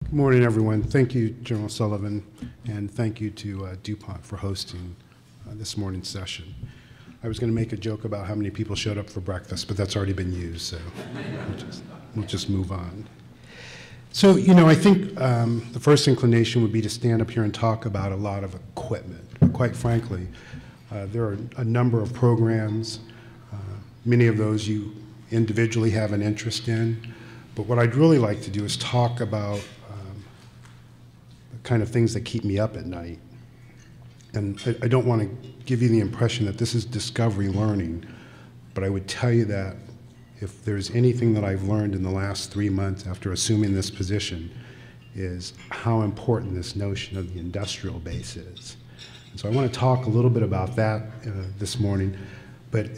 Good morning, everyone. Thank you, General Sullivan, and thank you to DuPont for hosting this morning's session. I was going to make a joke about how many people showed up for breakfast, but that's already been used, so we'll just move on. So, you know, I think the first inclination would be to stand up here and talk about a lot of equipment. But quite frankly, there are a number of programs, many of those you individually have an interest in, but what I'd really like to do is talk about kind of things that keep me up at night. And I don't want to give you the impression that this is discovery learning, but I would tell you that if there's anything that I've learned in the last 3 months after assuming this position is how important this notion of the industrial base is. And so I want to talk a little bit about that this morning, but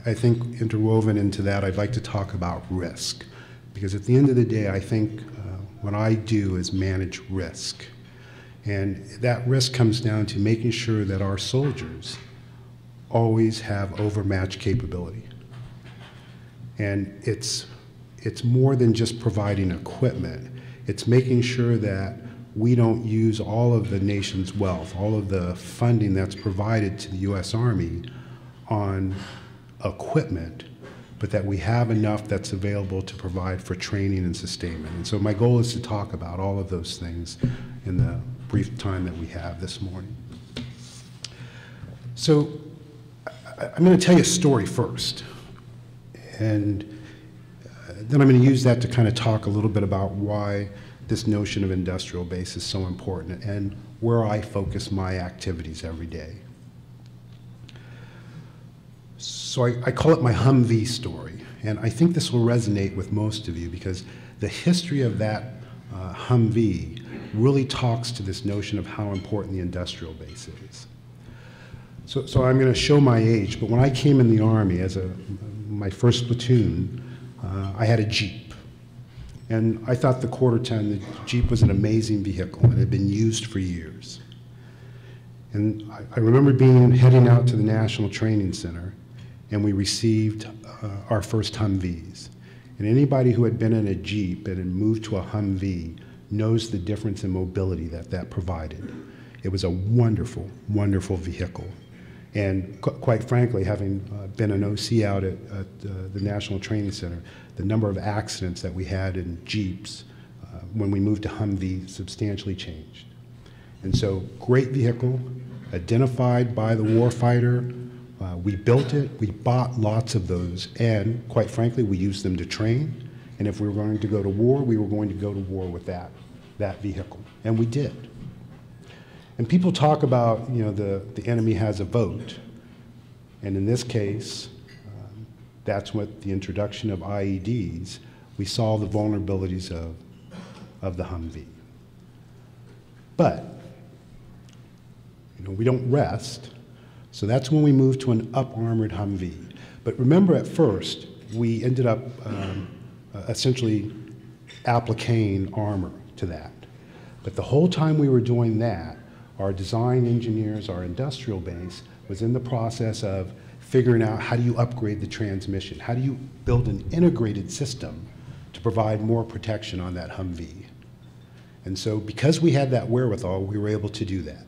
I think interwoven into that, I'd like to talk about risk. Because at the end of the day, I think what I do is manage risk. And that risk comes down to making sure that our soldiers always have overmatch capability. And it's more than just providing equipment. It's making sure that we don't use all of the nation's wealth, all of the funding that's provided to the U.S. Army on equipment, but that we have enough that's available to provide for training and sustainment. And so my goal is to talk about all of those things in the brief time that we have this morning. So I'm going to tell you a story first, and then I'm going to use that to kind of talk a little bit about why this notion of industrial base is so important and where I focus my activities every day. So I call it my Humvee story, and I think this will resonate with most of you because the history of that Humvee really talks to this notion of how important the industrial base is. So I'm going to show my age, but when I came in the Army as my first platoon, I had a Jeep. And I thought the quarter-ton, the Jeep was an amazing vehicle, and it had been used for years. And I remember heading out to the National Training Center, and we received our first Humvees. And anybody who had been in a Jeep and had moved to a Humvee knows the difference in mobility that provided. It was a wonderful, wonderful vehicle. And quite frankly, having been an OC out at the National Training Center, the number of accidents that we had in Jeeps when we moved to Humvee substantially changed. And so, great vehicle, identified by the warfighter. We built it, we bought lots of those, and quite frankly, we used them to train. And if we were going to go to war, we were going to go to war with that vehicle. And we did. And people talk about, you know, the enemy has a vote. And in this case, that's what the introduction of IEDs, we saw the vulnerabilities of the Humvee. But, you know, we don't rest. So that's when we moved to an up-armored Humvee. But remember, at first, we ended up essentially appliquing armor to that. But the whole time we were doing that, our design engineers, our industrial base, was in the process of figuring out how do you upgrade the transmission? How do you build an integrated system to provide more protection on that Humvee? And so because we had that wherewithal, we were able to do that.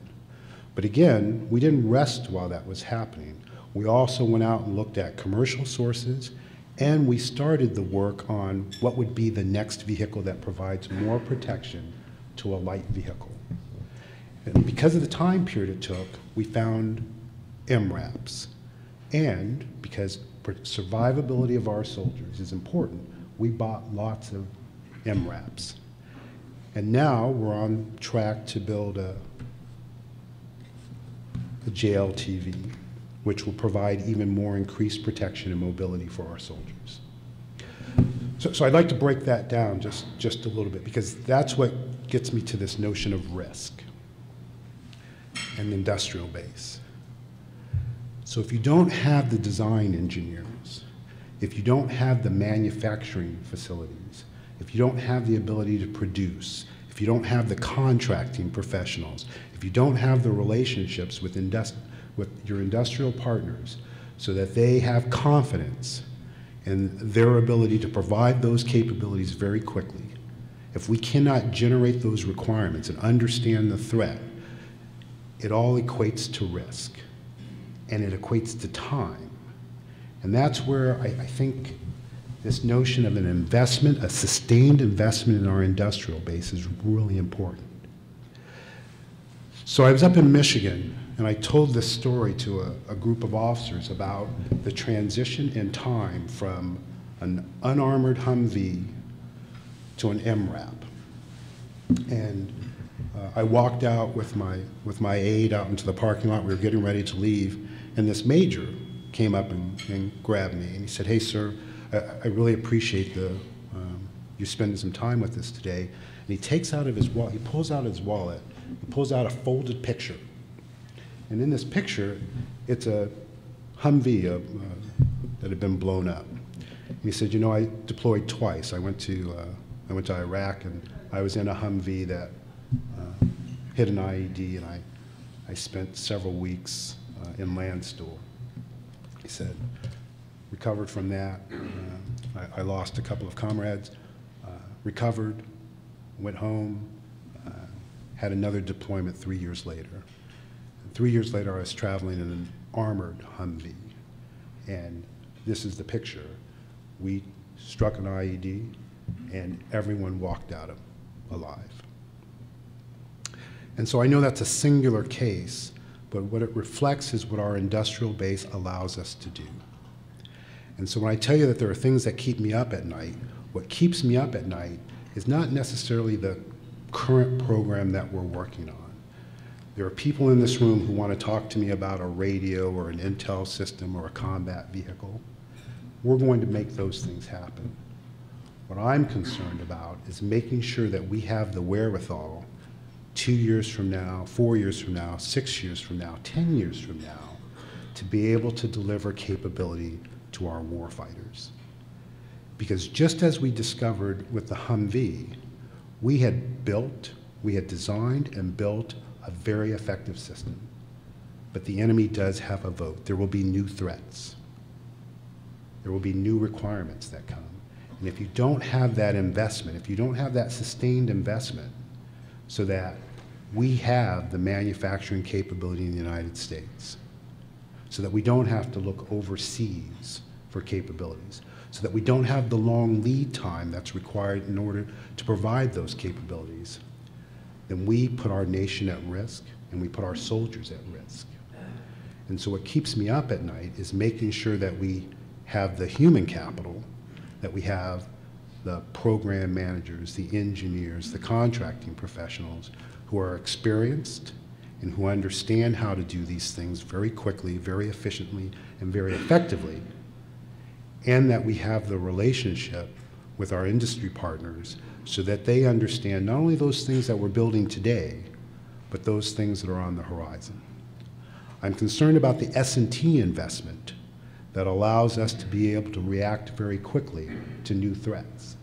But again, we didn't rest while that was happening. We also went out and looked at commercial sources, and we started the work on what would be the next vehicle that provides more protection to a light vehicle. And because of the time period it took, we found MRAPs. And because survivability of our soldiers is important, we bought lots of MRAPs. And now we're on track to build a JLTV, which will provide even more increased protection and mobility for our soldiers. So I'd like to break that down just a little bit, because that's what gets me to this notion of risk and the industrial base. So if you don't have the design engineers, if you don't have the manufacturing facilities, if you don't have the ability to produce, if you don't have the contracting professionals, if you don't have the relationships with your industrial partners so that they have confidence in their ability to provide those capabilities very quickly, if we cannot generate those requirements and understand the threat, it all equates to risk, and it equates to time. And that's where I think this notion of an investment, a sustained investment in our industrial base is really important. So I was up in Michigan, and I told this story to a group of officers about the transition in time from an unarmored Humvee to an MRAP. And I walked out with my aide out into the parking lot. We were getting ready to leave, and this major came up and grabbed me, and he said, "Hey, sir, I really appreciate you spending some time with us today." And he takes out of his wallet, he pulls out his wallet, he pulls out a folded picture. And in this picture, it's a Humvee that had been blown up. And he said, "You know, I deployed twice. I went to Iraq, and I was in a Humvee that hit an IED, and I spent several weeks in Landstuhl." He said, "Recovered from that. I lost a couple of comrades, recovered, went home, had another deployment 3 years later. And 3 years later, I was traveling in an armored Humvee. And this is the picture. We struck an IED, and everyone walked out alive." And so I know that's a singular case, but what it reflects is what our industrial base allows us to do. And so when I tell you that there are things that keep me up at night, what keeps me up at night is not necessarily the current program that we're working on. There are people in this room who want to talk to me about a radio or an intel system or a combat vehicle. We're going to make those things happen. What I'm concerned about is making sure that we have the wherewithal 2 years from now, 4 years from now, 6 years from now, 10 years from now, to be able to deliver capability to our warfighters. Because just as we discovered with the Humvee, we had designed and built a very effective system. But the enemy does have a vote. There will be new threats. There will be new requirements that come. And if you don't have that investment, if you don't have that sustained investment, so that we have the manufacturing capability in the United States, so that we don't have to look overseas for capabilities, so that we don't have the long lead time that's required in order to provide those capabilities, then we put our nation at risk and we put our soldiers at risk. And so what keeps me up at night is making sure that we have the human capital, that we have the program managers, the engineers, the contracting professionals who are experienced and who understand how to do these things very quickly, very efficiently, and very effectively, and that we have the relationship with our industry partners so that they understand not only those things that we're building today, but those things that are on the horizon. I'm concerned about the S&T investment that allows us to be able to react very quickly to new threats.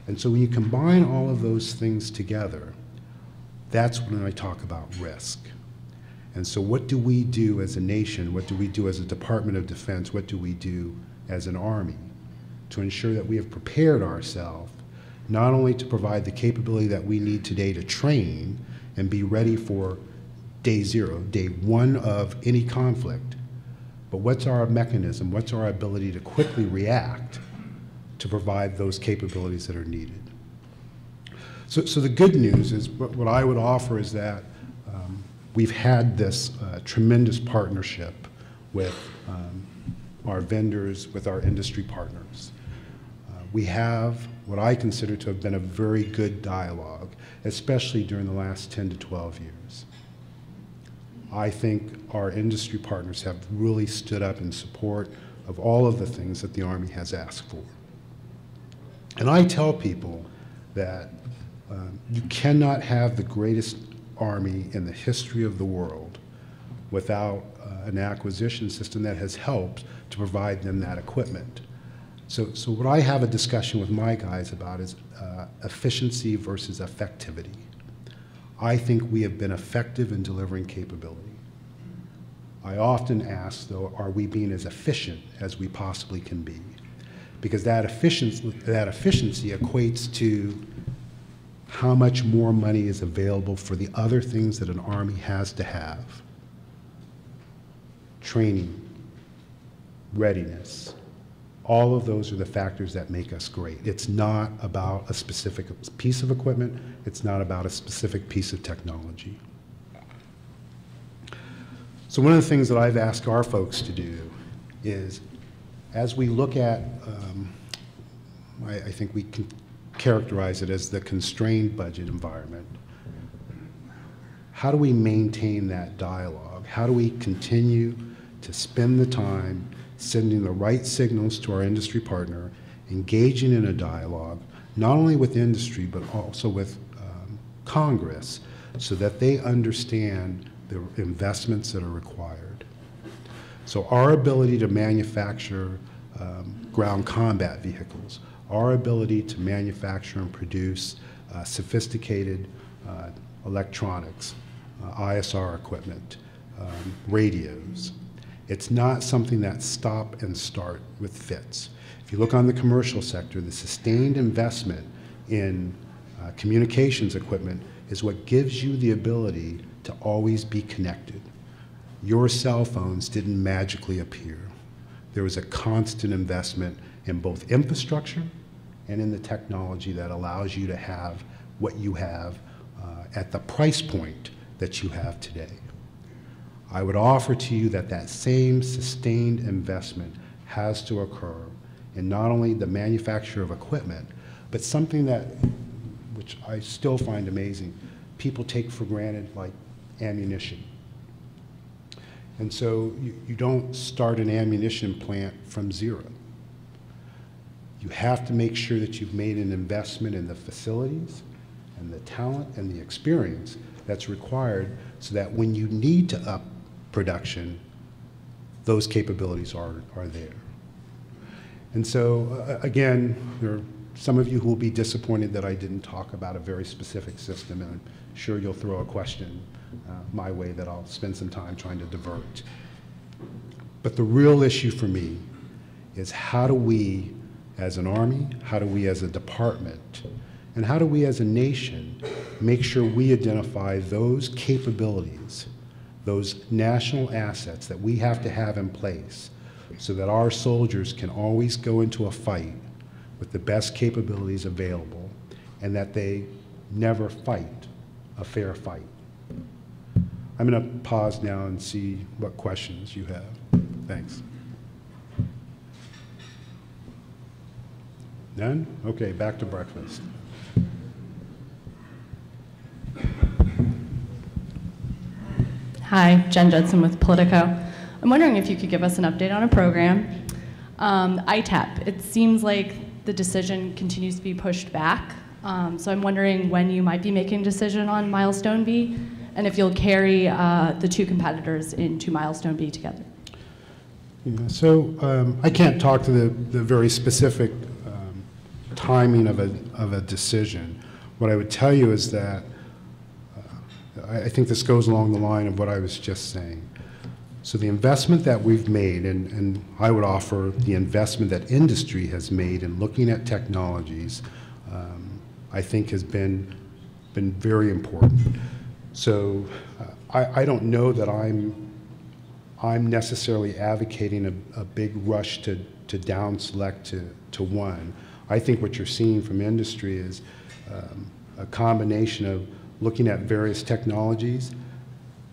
And so when you combine all of those things together, that's when I talk about risk. And so what do we do as a nation? What do we do as a Department of Defense? What do we do as an Army to ensure that we have prepared ourselves not only to provide the capability that we need today to train and be ready for day zero, day one of any conflict, but what's our mechanism, what's our ability to quickly react to provide those capabilities that are needed. So the good news is, what I would offer is that we've had this tremendous partnership with our vendors, with our industry partners. We have what I consider to have been a very good dialogue, especially during the last 10 to 12 years. I think our industry partners have really stood up in support of all of the things that the Army has asked for. And I tell people that you cannot have the greatest Army in the history of the world without an acquisition system that has helped to provide them that equipment. So what I have a discussion with my guys about is efficiency versus effectivity. I think we have been effective in delivering capability. I often ask, though, are we being as efficient as we possibly can be? Because that efficiency equates to how much more money is available for the other things that an Army has to have. Training, readiness, all of those are the factors that make us great. It's not about a specific piece of equipment, it's not about a specific piece of technology. So one of the things that I've asked our folks to do is, as we look at, I think we can characterize it as the constrained budget environment, how do we maintain that dialogue? How do we continue to spend the time sending the right signals to our industry partner, engaging in a dialogue, not only with industry, but also with Congress, so that they understand the investments that are required. So our ability to manufacture ground combat vehicles, our ability to manufacture and produce sophisticated electronics, ISR equipment, radios, it's not something that stop and start with FITS. If you look on the commercial sector, the sustained investment in communications equipment is what gives you the ability to always be connected. Your cell phones didn't magically appear. There was a constant investment in both infrastructure and in the technology that allows you to have what you have at the price point that you have today. I would offer to you that that same sustained investment has to occur in not only the manufacture of equipment, but something that, which I still find amazing, people take for granted, like ammunition. And so you don't start an ammunition plant from zero. You have to make sure that you've made an investment in the facilities and the talent and the experience that's required so that when you need to up production, those capabilities are there. And so, again, there are some of you who will be disappointed that I didn't talk about a very specific system, and I'm sure you'll throw a question my way that I'll spend some time trying to divert. But the real issue for me is, how do we as an Army, how do we as a department, and how do we as a nation make sure we identify those capabilities, those national assets that we have to have in place so that our soldiers can always go into a fight with the best capabilities available, and that they never fight a fair fight. I'm going to pause now and see what questions you have. Thanks. None? Okay, back to breakfast. Hi, Jen Judson with Politico. I'm wondering if you could give us an update on a program. ITAP, it seems like the decision continues to be pushed back. So I'm wondering when you might be making a decision on Milestone B, and if you'll carry the two competitors into Milestone B together. Yeah, so I can't talk to the very specific timing of a decision. What I would tell you is that I think this goes along the line of what I was just saying. So the investment that we've made, and I would offer the investment that industry has made in looking at technologies, I think has been very important. So I don't know that I'm necessarily advocating a big rush to down select to one. I think what you're seeing from industry is a combination of looking at various technologies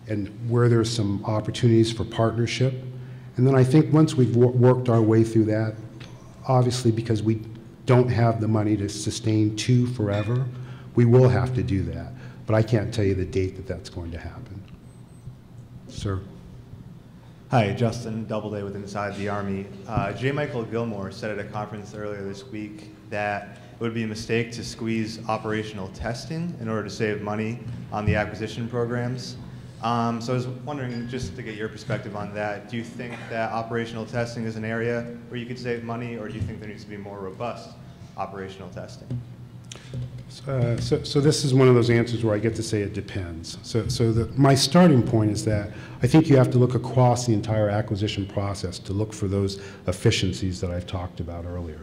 and where there's some opportunities for partnership. And then I think once we've worked our way through that, obviously because we don't have the money to sustain two forever, we will have to do that. But I can't tell you the date that that's going to happen. Sir. Hi, Justin Doubleday with Inside the Army. J. Michael Gilmore said at a conference earlier this week that it would be a mistake to squeeze operational testing in order to save money on the acquisition programs. So I was wondering, just to get your perspective on that, do you think that operational testing is an area where you could save money, or do you think there needs to be more robust operational testing? So this is one of those answers where I get to say it depends. My starting point is that I think you have to look across the entire acquisition process to look for those efficiencies that I've talked about earlier.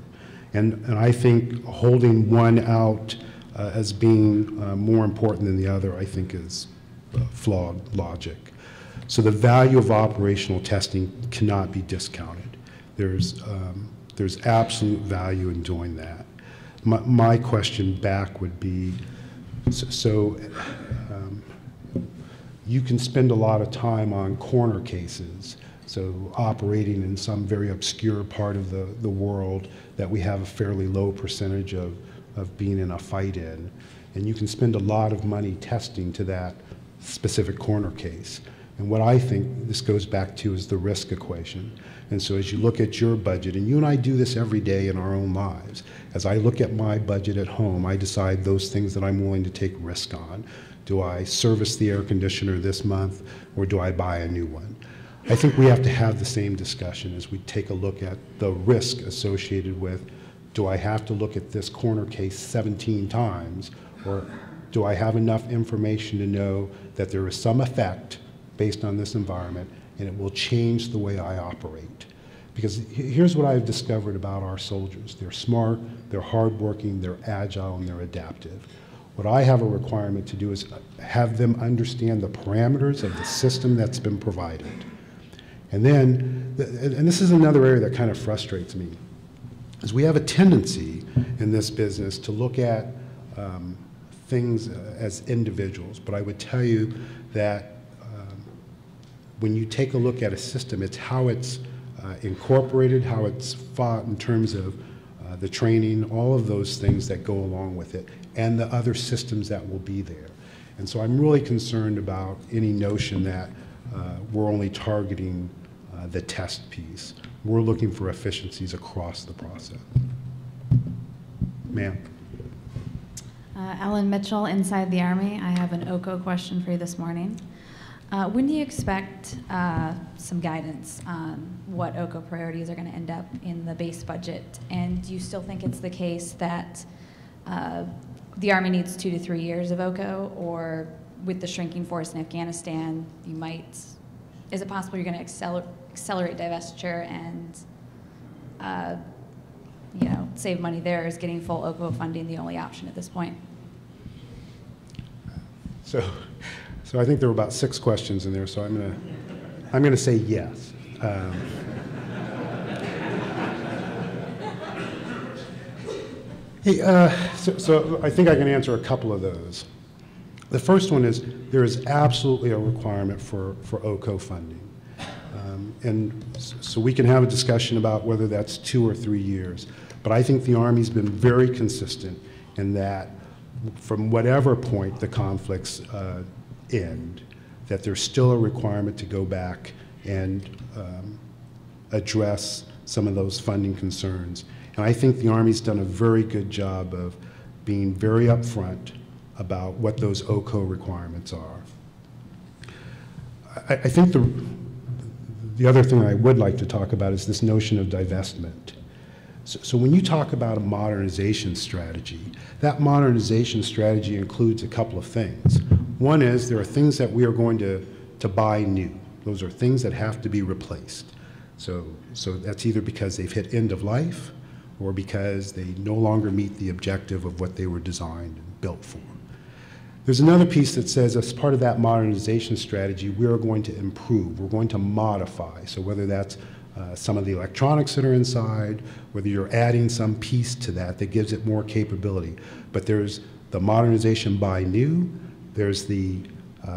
And I think holding one out as being more important than the other, I think is flawed logic. So the value of operational testing cannot be discounted. There's absolute value in doing that. My question back would be, you can spend a lot of time on corner cases, so operating in some very obscure part of the world that we have a fairly low percentage of being in a fight in, and you can spend a lot of money testing to that specific corner case. And what I think this goes back to is the risk equation. And so as you look at your budget, and you and I do this every day in our own lives, as I look at my budget at home, I decide those things that I'm willing to take risk on. Do I service the air conditioner this month, or do I buy a new one? I think we have to have the same discussion as we take a look at the risk associated with, do I have to look at this corner case 17 times, or do I have enough information to know that there is some effect based on this environment, and it will change the way I operate? Because here's what I've discovered about our soldiers. They're smart, they're hardworking, they're agile, and they're adaptive. What I have a requirement to do is have them understand the parameters of the system that's been provided. And then, and this is another area that kind of frustrates me, is we have a tendency in this business to look at things as individuals. But I would tell you that when you take a look at a system, it's how it's incorporated, how it's fought in terms of the training, all of those things that go along with it, and the other systems that will be there. And so I'm really concerned about any notion that we're only targeting the test piece. We're looking for efficiencies across the process. Ma'am. Ellen Mitchell, Inside the Army. I have an OCO question for you this morning. When do you expect some guidance on what OCO priorities are going to end up in the base budget? And do you still think it's the case that the Army needs 2 to 3 years of OCO, or with the shrinking force in Afghanistan, you might, is it possible you're going to accelerate divestiture and you know, save money there? Is getting full OCO funding the only option at this point? So I think there were about 6 questions in there, so I'm gonna say yes. Hey, so I think I can answer a couple of those. The first one is there is absolutely a requirement for OCO funding. And so we can have a discussion about whether that's 2 or 3 years. But I think the Army's been very consistent in that from whatever point the conflicts end, that there's still a requirement to go back and address some of those funding concerns. And I think the Army's done a very good job of being very upfront about what those OCO requirements are. I think the other thing I would like to talk about is this notion of divestment. So when you talk about a modernization strategy, that modernization strategy includes a couple of things. One is there are things that we are going to buy new. Those are things that have to be replaced. So that's either because they've hit end of life or because they no longer meet the objective of what they were designed and built for. There's another piece that says as part of that modernization strategy, we are going to improve, we're going to modify. So whether that's some of the electronics that are inside, whether you're adding some piece to that that gives it more capability. But there's the modernization by new, there's the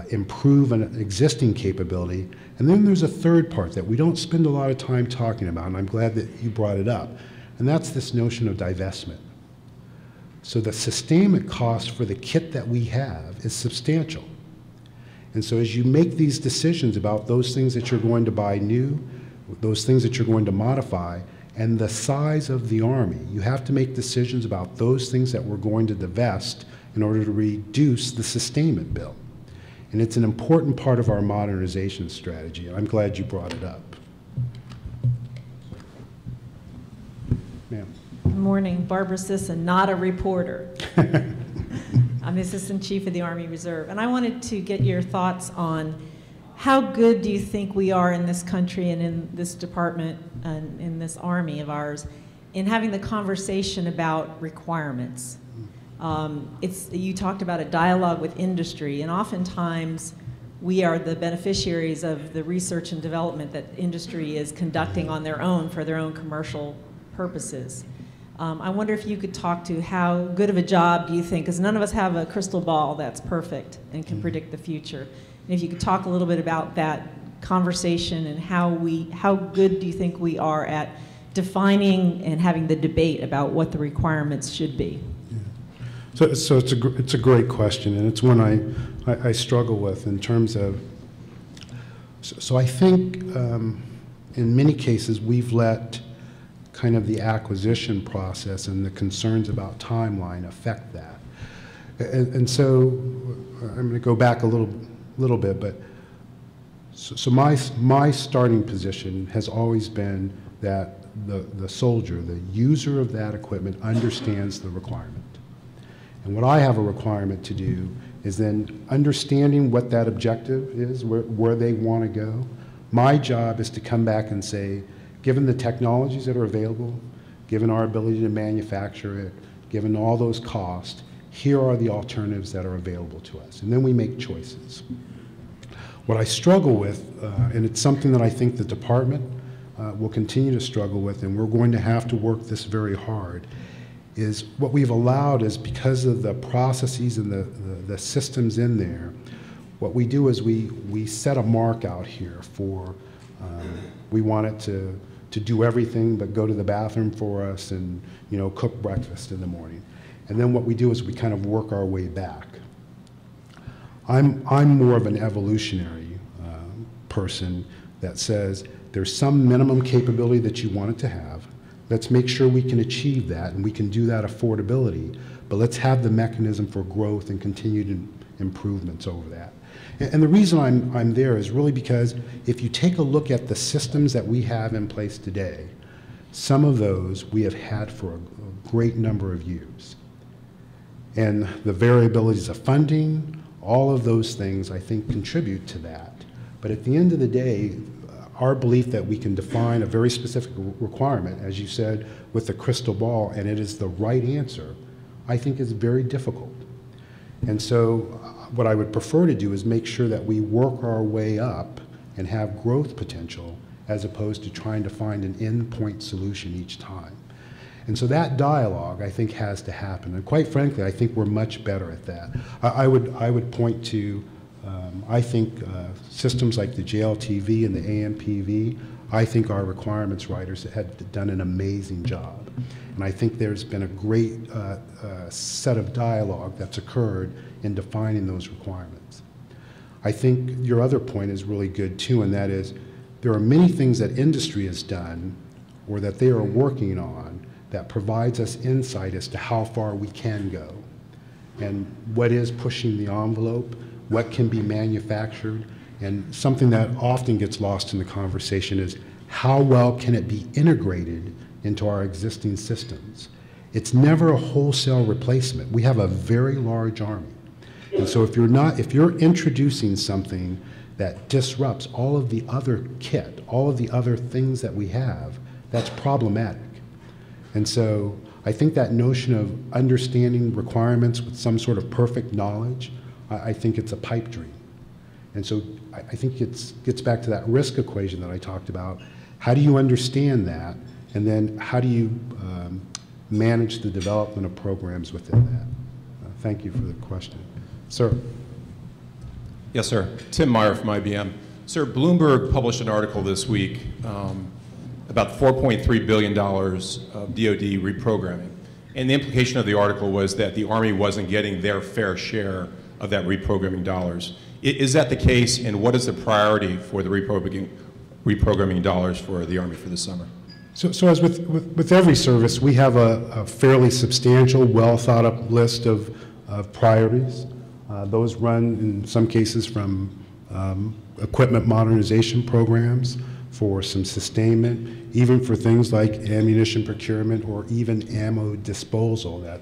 improve an existing capability, and then there's a third part that we don't spend a lot of time talking about, and I'm glad that you brought it up, and that's this notion of divestment. So the sustainment cost for the kit that we have is substantial. And so as you make these decisions about those things that you're going to buy new, those things that you're going to modify, and the size of the Army, you have to make decisions about those things that we're going to divest in order to reduce the sustainment bill. And it's an important part of our modernization strategy, and I'm glad you brought it up. Ma'am. Good morning, Barbara Sisson, not a reporter. I'm the Assistant Chief of the Army Reserve, and I wanted to get your thoughts on how good do you think we are in this country and in this department and in this Army of ours in having the conversation about requirements? You talked about a dialogue with industry, and oftentimes we are the beneficiaries of the research and development that industry is conducting on their own for their own commercial purposes. I wonder if you could talk to how good of a job do you think, because none of us have a crystal ball that's perfect and can predict the future. And if you could talk a little bit about that conversation and how good do you think we are at defining and having the debate about what the requirements should be? Yeah. So it's a great question, and it's one I struggle with in terms of, so I think in many cases we've let kind of the acquisition process and the concerns about timeline affect that. And so I'm going to go back a little bit, but so my starting position has always been that the soldier, the user of that equipment, understands the requirement. And what I have a requirement to do is then understanding what that objective is, where they want to go. My job is to come back and say, given the technologies that are available, given our ability to manufacture it, given all those costs, here are the alternatives that are available to us. And then we make choices. What I struggle with, and it's something that I think the department will continue to struggle with, and we're going to have to work this very hard, is what we've allowed is, because of the processes and the systems in there, what we do is we set a mark out here for, we want it to do everything but go to the bathroom for us and, you know, cook breakfast in the morning. And then what we do is we kind of work our way back. I'm more of an evolutionary person that says there's some minimum capability that you want it to have. Let's make sure we can achieve that, and we can do that affordability, but let's have the mechanism for growth and continued improvements over that. And the reason I'm there is really because if you take a look at the systems that we have in place today, some of those we have had for a great number of years. And the variabilities of funding, all of those things, I think, contribute to that. But at the end of the day, our belief that we can define a very specific requirement, as you said, with the crystal ball, and it is the right answer, I think is very difficult. And so what I would prefer to do is make sure that we work our way up and have growth potential, as opposed to trying to find an endpoint solution each time. And so that dialogue, I think, has to happen. And quite frankly, I think we're much better at that. I would point to, I think, systems like the JLTV and the AMPV, I think our requirements writers have done an amazing job. And I think there's been a great set of dialogue that's occurred in defining those requirements. I think your other point is really good too, and that is there are many things that industry has done or that they are working on that provides us insight as to how far we can go and what is pushing the envelope, what can be manufactured, and something that often gets lost in the conversation is how well can it be integrated into our existing systems. It's never a wholesale replacement. We have a very large Army. And so if you're introducing something that disrupts all of the other kit, all of the other things that we have, that's problematic. And so I think that notion of understanding requirements with some sort of perfect knowledge, I think it's a pipe dream. And so I think it gets back to that risk equation that I talked about. How do you understand that? And then how do you manage the development of programs within that? Thank you for the question. Sir. Yes, sir. Tim Meyer from IBM. Sir, Bloomberg published an article this week about $4.3 billion of DoD reprogramming. And the implication of the article was that the Army wasn't getting their fair share of that reprogramming dollars. Is that the case, and what is the priority for the reprogramming dollars for the Army for this summer? So as with every service, we have a fairly substantial, well-thought-up list of priorities. Those run, in some cases, from equipment modernization programs for some sustainment, even for things like ammunition procurement or even ammo disposal that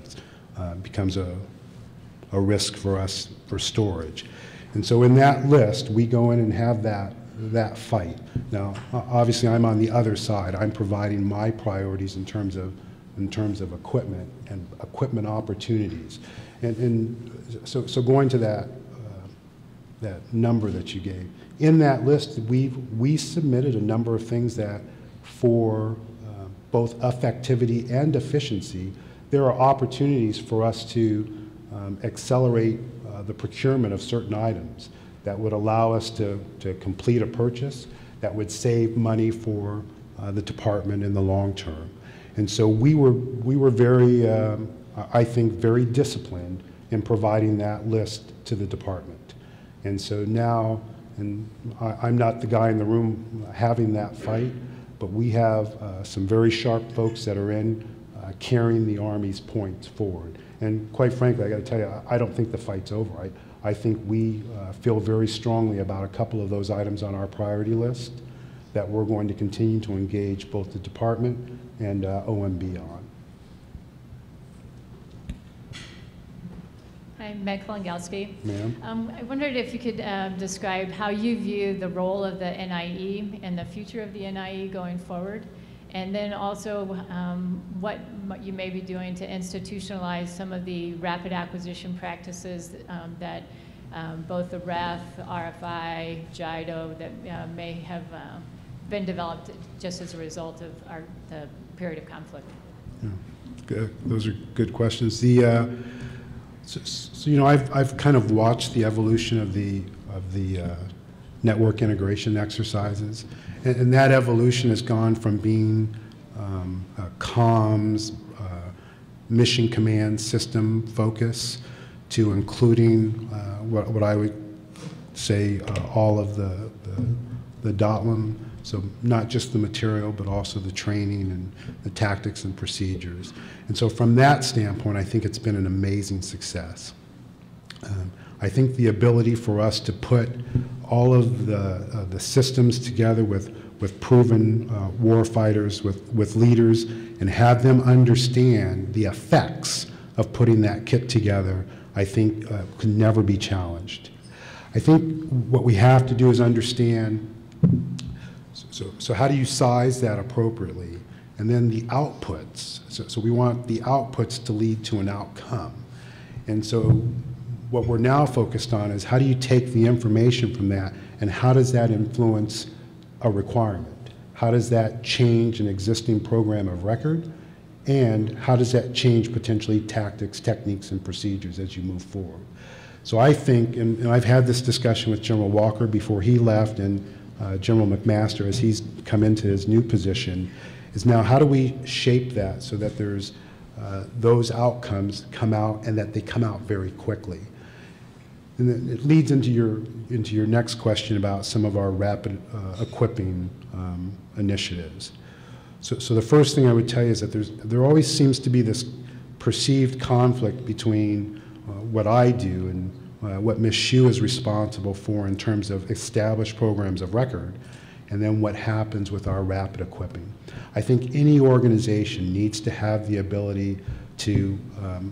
becomes a risk for us for storage. And so in that list, we go in and have that fight. Now, obviously, I'm on the other side. I'm providing my priorities in terms of in terms of equipment and equipment opportunities. So going to that, that number that you gave, in that list, we submitted a number of things that for both effectivity and efficiency, there are opportunities for us to accelerate the procurement of certain items that would allow us to complete a purchase that would save money for the department in the long term. And so we were very, I think, very disciplined in providing that list to the department. And so now, and I'm not the guy in the room having that fight, but we have some very sharp folks that are in carrying the Army's points forward. And quite frankly, I got to tell you, I don't think the fight's over. I think we feel very strongly about a couple of those items on our priority list that we're going to continue to engage both the department and OMB on. Hi, Meg Langalski. Ma'am? I wondered if you could describe how you view the role of the NIE and the future of the NIE going forward, and then also what you may be doing to institutionalize some of the rapid acquisition practices that both the REF, RFI, JIDO, that may have been developed just as a result of the period of conflict. Yeah. Good. Those are good questions. So you know, I've kind of watched the evolution of the network integration exercises, and that evolution has gone from being comms, mission command system focus to including what I would say all of the DOTLM. So not just the material, but also the training and the tactics and procedures. And so from that standpoint, I think it's been an amazing success. I think the ability for us to put all of the systems together with proven war fighters, with leaders, and have them understand the effects of putting that kit together, I think can never be challenged. I think what we have to do is understand, so how do you size that appropriately? And then the outputs. So we want the outputs to lead to an outcome. And so what we're now focused on is how do you take the information from that and how does that influence a requirement? How does that change an existing program of record? And how does that change potentially tactics, techniques, and procedures as you move forward? So I think, and I've had this discussion with General Walker before he left, and General McMaster as he's come into his new position, is now how do we shape that so that there's those outcomes come out and that they come out very quickly. And then it leads into your next question about some of our rapid equipping initiatives. So the first thing I would tell you is that there always seems to be this perceived conflict between what I do and what Ms. Hsu is responsible for in terms of established programs of record, and then what happens with our rapid equipping. I think any organization needs to have the ability to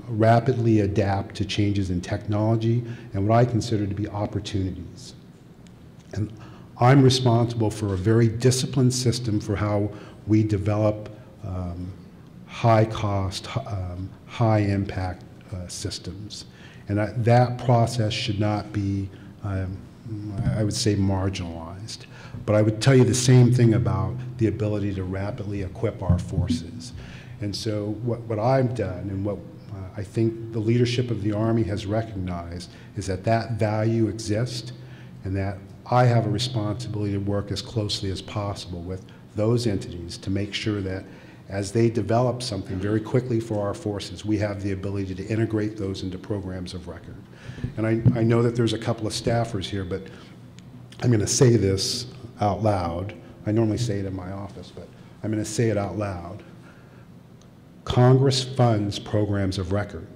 rapidly adapt to changes in technology and what I consider to be opportunities. And I'm responsible for a very disciplined system for how we develop high-cost, high-impact systems. And that process should not be, I would say, marginalized. But I would tell you the same thing about the ability to rapidly equip our forces. And so what I've done and what I think the leadership of the Army has recognized is that that value exists and that I have a responsibility to work as closely as possible with those entities to make sure that as they develop something very quickly for our forces, we have the ability to integrate those into programs of record. And I know that there's a couple of staffers here, but I'm going to say this out loud. I normally say it in my office, but I'm going to say it out loud. Congress funds programs of record.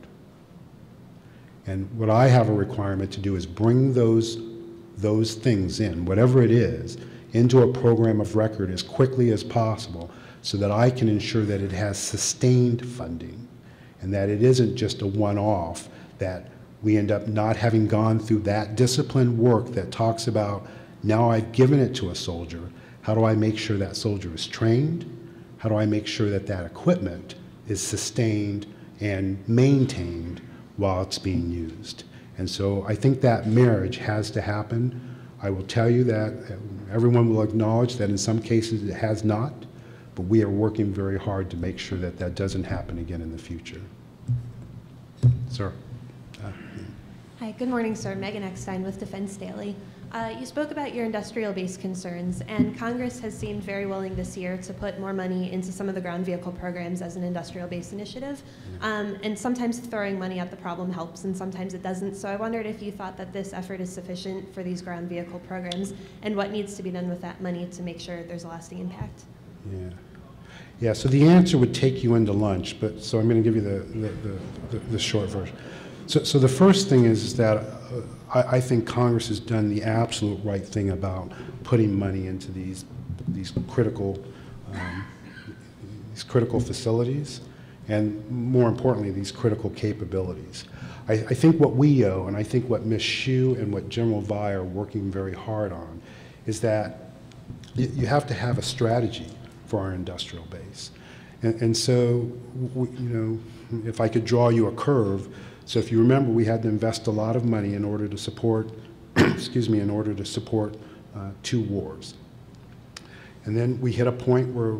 And what I have a requirement to do is bring those things in, whatever it is, into a program of record as quickly as possible so that I can ensure that it has sustained funding and that it isn't just a one-off, that we end up not having gone through that disciplined work that talks about, now I've given it to a soldier, how do I make sure that soldier is trained? How do I make sure that that equipment is sustained and maintained while it's being used. And so I think that marriage has to happen. I will tell you that everyone will acknowledge that in some cases it has not, but we are working very hard to make sure that that doesn't happen again in the future. Sir. Hi, good morning, sir. Megan Eckstein with Defense Daily. You spoke about your industrial-based concerns, and Congress has seemed very willing this year to put more money into some of the ground vehicle programs as an industrial-based initiative. And sometimes throwing money at the problem helps, and sometimes it doesn't. So I wondered if you thought that this effort is sufficient for these ground vehicle programs, and what needs to be done with that money to make sure there's a lasting impact. Yeah, so the answer would take you into lunch, but so I'm going to give you the short version. So the first thing is that I think Congress has done the absolute right thing about putting money into these critical facilities, and more importantly, these critical capabilities. I think what we owe, and I think what Ms. Hsu and what General Vi are working very hard on, is that you have to have a strategy for our industrial base. And so, if I could draw you a curve, so if you remember, we had to invest a lot of money in order to support, in order to support 2 wars. And then we hit a point where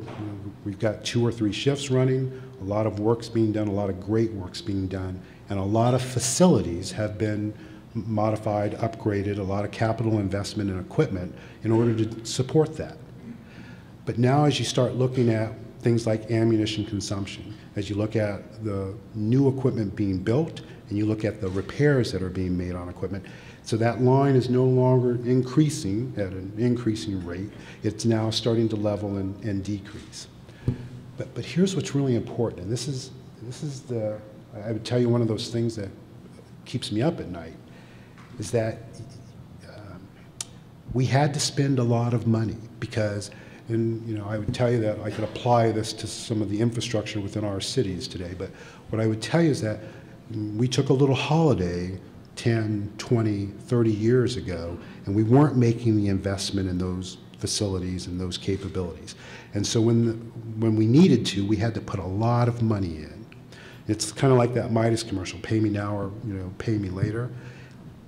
we've got 2 or 3 shifts running, a lot of work's being done, a lot of great work's being done, and a lot of facilities have been modified, upgraded, a lot of capital investment in equipment in order to support that. But now as you start looking at things like ammunition consumption, as you look at the new equipment being built, and you look at the repairs that are being made on equipment, so that line is no longer increasing at an increasing rate. It's now starting to level and decrease. But here's what's really important, and this is I would tell you one of those things that keeps me up at night, is that we had to spend a lot of money because, and I would tell you that I could apply this to some of the infrastructure within our cities today, but what I would tell you is that we took a little holiday 10, 20, 30 years ago, and we weren't making the investment in those facilities and those capabilities. And so when we needed to, we had to put a lot of money in. It's kind of like that Midas commercial, pay me now or pay me later.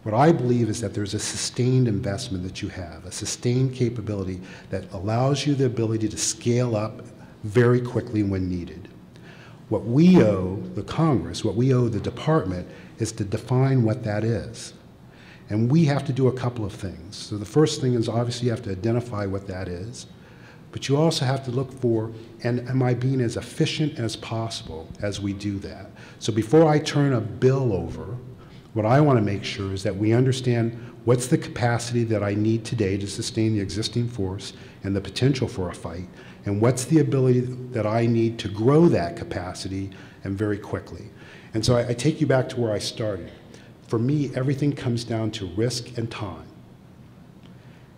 What I believe is that there's a sustained investment that you have, a sustained capability that allows you the ability to scale up very quickly when needed. What we owe the Congress, what we owe the department, is to define what that is. And we have to do a couple of things. So the first thing is obviously you have to identify what that is, but you also have to look for, and am I being as efficient as possible as we do that? So before I turn a bill over, what I want to make sure is that we understand what's the capacity that I need today to sustain the existing force and the potential for a fight, and what's the ability that I need to grow that capacity and very quickly. And so I take you back to where I started. For me, everything comes down to risk and time.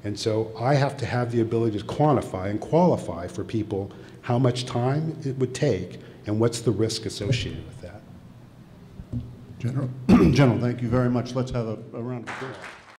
And so I have to have the ability to quantify and qualify for people how much time it would take and what's the risk associated with that. General, thank you very much. Let's have a round of applause.